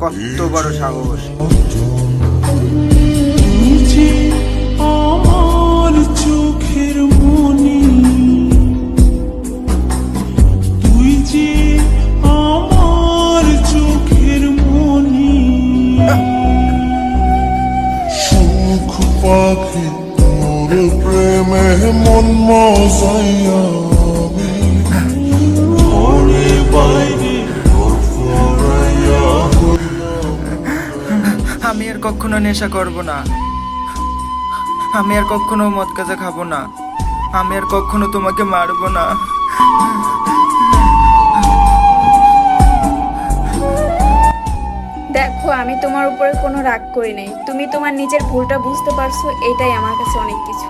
কত বড় সাহস! আমার চোখের মনি, তুই যে আমার চোখের মনি। সুখ পাখি তোর প্রেমে মন মজাইয়া আমি ঘরে বাইরে আমি আর কখনো নেশা করব না, আমি আর কখনো মদ গাঁজা খাবো না, আমি আর কখনো তোমাকে মারবো না। দেখো, আমি তোমার উপরে কোনো রাগ করি নাই। তুমি তোমার নিজের ভুলটা বুঝতে পারছো, এটাই আমার কাছে অনেক কিছু।